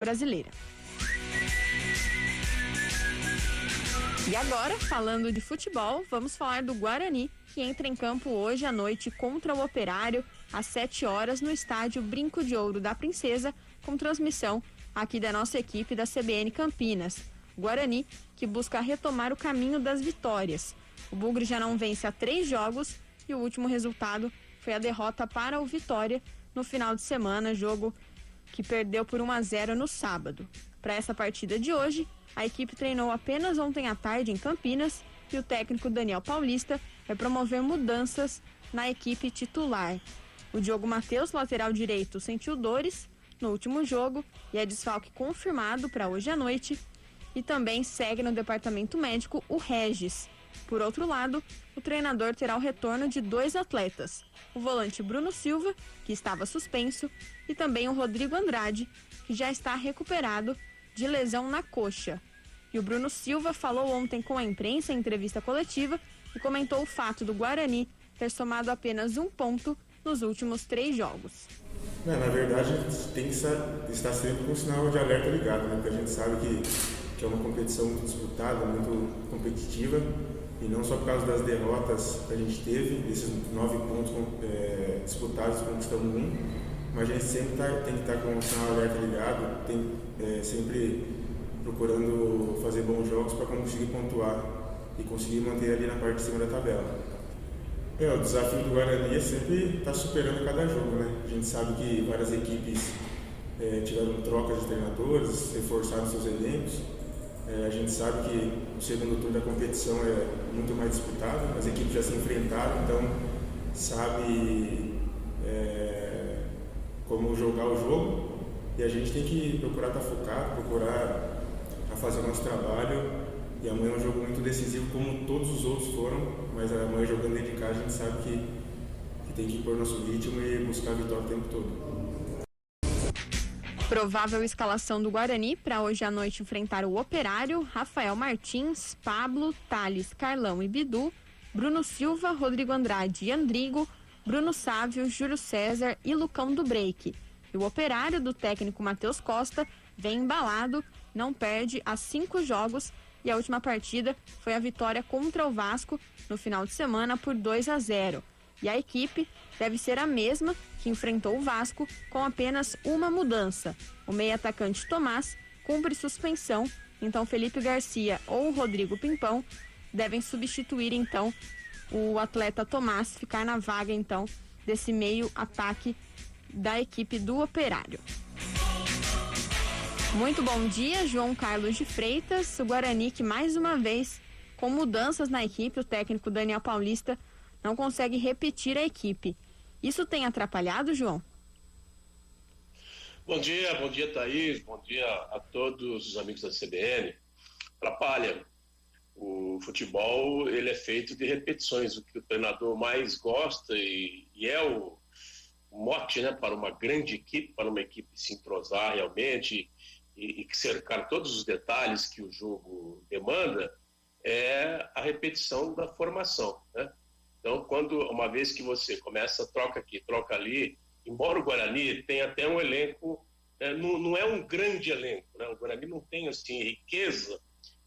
Brasileira. E agora, falando de futebol, vamos falar do Guarani, que entra em campo hoje à noite contra o Operário, às 7 horas, no estádio Brinco de Ouro da Princesa, com transmissão aqui da nossa equipe da CBN Campinas. Guarani, que busca retomar o caminho das vitórias. O Bugre já não vence há 3 jogos e o último resultado foi a derrota para o Vitória no final de semana, jogo que perdeu por 1-0 no sábado. Para essa partida de hoje, a equipe treinou apenas ontem à tarde em Campinas e o técnico Daniel Paulista vai promover mudanças na equipe titular. O Diogo Matheus, lateral direito, sentiu dores no último jogo e é desfalque confirmado para hoje à noite. E também segue no departamento médico o Regis. Por outro lado, o treinador terá o retorno de 2 atletas, o volante Bruno Silva, que estava suspenso, e também o Rodrigo Andrade, que já está recuperado de lesão na coxa. E o Bruno Silva falou ontem com a imprensa em entrevista coletiva e comentou o fato do Guarani ter somado apenas 1 ponto nos últimos 3 jogos. Na verdade, tem que estar sempre com o sinal de alerta ligado, né? Porque a gente sabe que é uma competição muito disputada, muito competitiva, e não só por causa das derrotas que a gente teve, esses 9 pontos disputados, conquistamos 1, mas a gente sempre tem que estar com o sinal de alerta ligado, sempre procurando fazer bons jogos para conseguir pontuar e conseguir manter ali na parte de cima da tabela. O desafio do Guarani é sempre estar superando cada jogo, né? A gente sabe que várias equipes tiveram trocas de treinadores, reforçaram seus elencos. A gente sabe que o segundo turno da competição é muito mais disputado, as equipes já se enfrentaram, então sabe como jogar o jogo, e a gente tem que procurar estar focado, procurar fazer o nosso trabalho. E amanhã é um jogo muito decisivo, como todos os outros foram, mas amanhã jogando dentro de casa a gente sabe que tem que impor nosso ritmo e buscar a vitória o tempo todo. Provável escalação do Guarani para hoje à noite enfrentar o Operário: Rafael Martins, Pablo, Thales, Carlão e Bidu, Bruno Silva, Rodrigo Andrade e Andrigo, Bruno Sávio, Júlio César e Lucão do Break. E o Operário do técnico Matheus Costa vem embalado, não perde há 5 jogos e a última partida foi a vitória contra o Vasco no final de semana por 2-0. E a equipe deve ser a mesma que enfrentou o Vasco, com apenas uma mudança. O meio-atacante Tomás cumpre suspensão, então Felipe Garcia ou Rodrigo Pimpão devem substituir então o atleta Tomás, ficar na vaga então desse meio-ataque da equipe do Operário. Muito bom dia, João Carlos de Freitas. O Guarani, que mais uma vez, com mudanças na equipe, o técnico Daniel Paulista não consegue repetir a equipe. Isso tem atrapalhado, João? Bom dia, Thaís, bom dia a todos os amigos da CBN. Atrapalha. O futebol, ele é feito de repetições, o que o treinador mais gosta e é o mote, né, para uma grande equipe, para uma equipe se entrosar realmente e cercar todos os detalhes que o jogo demanda, é a repetição da formação, né? Então, uma vez que você começa, troca aqui, troca ali, embora o Guarani tenha até um elenco, não é um grande elenco, né? O Guarani não tem, assim, riqueza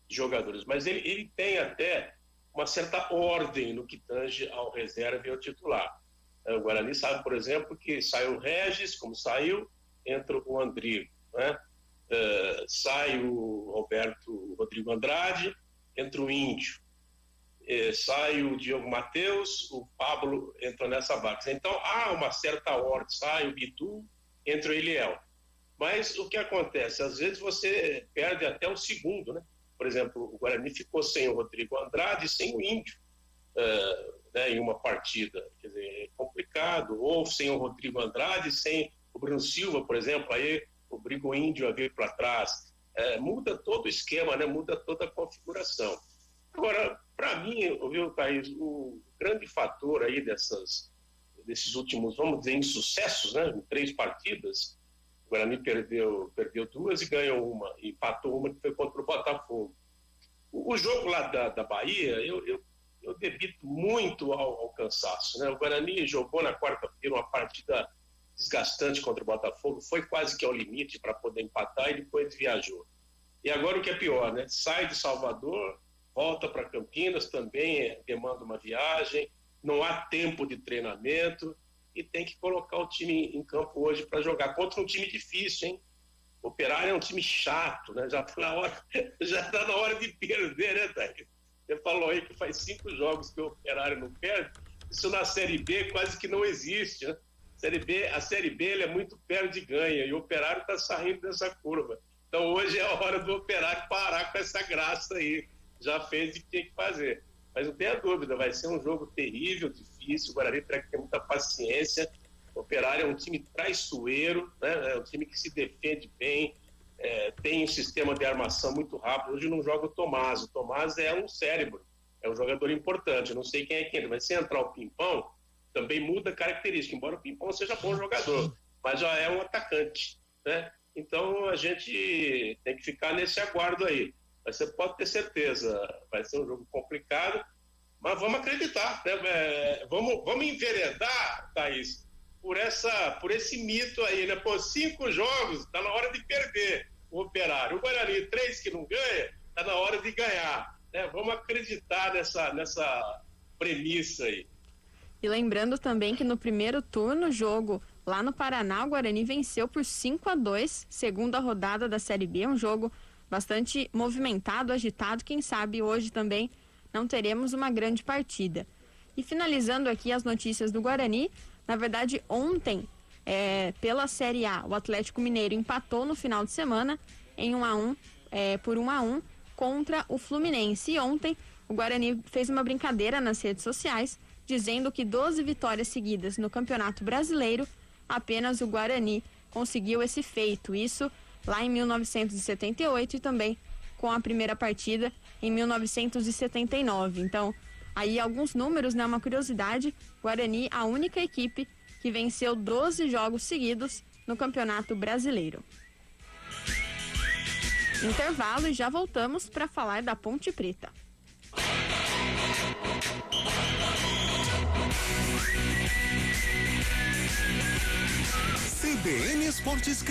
de jogadores, mas ele tem até uma certa ordem no que tange ao reserva e ao titular. O Guarani sabe, por exemplo, que saiu o Regis, como saiu, entra o Andrigo, né? Sai o Rodrigo Andrade, entra o Índio. Sai o Diogo Matheus, o Pablo entra nessa vaga. Então há uma certa ordem, sai o Bidu, entra o Eliel. Mas o que acontece? Às vezes você perde até o segundo, né? Por exemplo, o Guarani ficou sem o Rodrigo Andrade e sem o Índio, né, em uma partida. Quer dizer, é complicado. Ou sem o Rodrigo Andrade, sem o Bruno Silva, por exemplo, aí obriga o Índio a vir para trás. Muda todo o esquema, né? Muda toda a configuração. Agora, para mim, viu, Thaís, o grande fator aí desses últimos, vamos dizer, insucessos, né? Em 3 partidas, o Guarani perdeu 2 e ganhou uma, e empatou uma que foi contra o Botafogo. O jogo lá da Bahia, eu debito muito ao cansaço, né? O Guarani jogou na quarta-feira uma partida desgastante contra o Botafogo, foi quase que ao limite para poder empatar e depois viajou. E agora o que é pior, né? Sai de Salvador, volta para Campinas, também demanda uma viagem, não há tempo de treinamento e tem que colocar o time em campo hoje para jogar contra um time difícil, hein? O Operário é um time chato, né? Já está na hora de perder, né, Thaís? Você falou aí que faz 5 jogos que o Operário não perde. Isso na Série B quase que não existe, né? A Série B ele é muito perde e ganha, e o Operário está saindo dessa curva. Então hoje é a hora do Operário parar com essa graça aí. Já fez o que tem que fazer. Mas não tenha dúvida, vai ser um jogo terrível, difícil. O Guarani terá que ter muita paciência. O Operário é um time traiçoeiro, né? É um time que se defende bem, tem um sistema de armação muito rápido. Hoje não joga o Tomás. O Tomás é um cérebro, é um jogador importante. Eu não sei quem é quem, mas se entrar o Pimpão, também muda a característica, embora o Pimpão seja bom jogador, mas já é um atacante, né? Então a gente tem que ficar nesse aguardo aí. Mas você pode ter certeza, vai ser um jogo complicado, mas vamos acreditar, né? Vamos enveredar, Thaís, por esse mito aí, né? Pô, 5 jogos, está na hora de perder o Operário. O Guarani, 3 que não ganha, está na hora de ganhar, né? Vamos acreditar nessa premissa aí. E lembrando também que no primeiro turno, jogo lá no Paraná, o Guarani venceu por 5-2, segunda rodada da Série B, um jogo bastante movimentado, agitado. Quem sabe hoje também não teremos uma grande partida. E finalizando aqui as notícias do Guarani, na verdade ontem, pela Série A, o Atlético Mineiro empatou no final de semana em 1-1, por 1-1 contra o Fluminense. E ontem o Guarani fez uma brincadeira nas redes sociais, dizendo que 12 vitórias seguidas no Campeonato Brasileiro, apenas o Guarani conseguiu esse feito. Isso lá em 1978 e também com a primeira partida em 1979. Então, aí alguns números, né? Uma curiosidade: Guarani, a única equipe que venceu 12 jogos seguidos no Campeonato Brasileiro. Intervalo e já voltamos para falar da Ponte Preta. CBN Esportes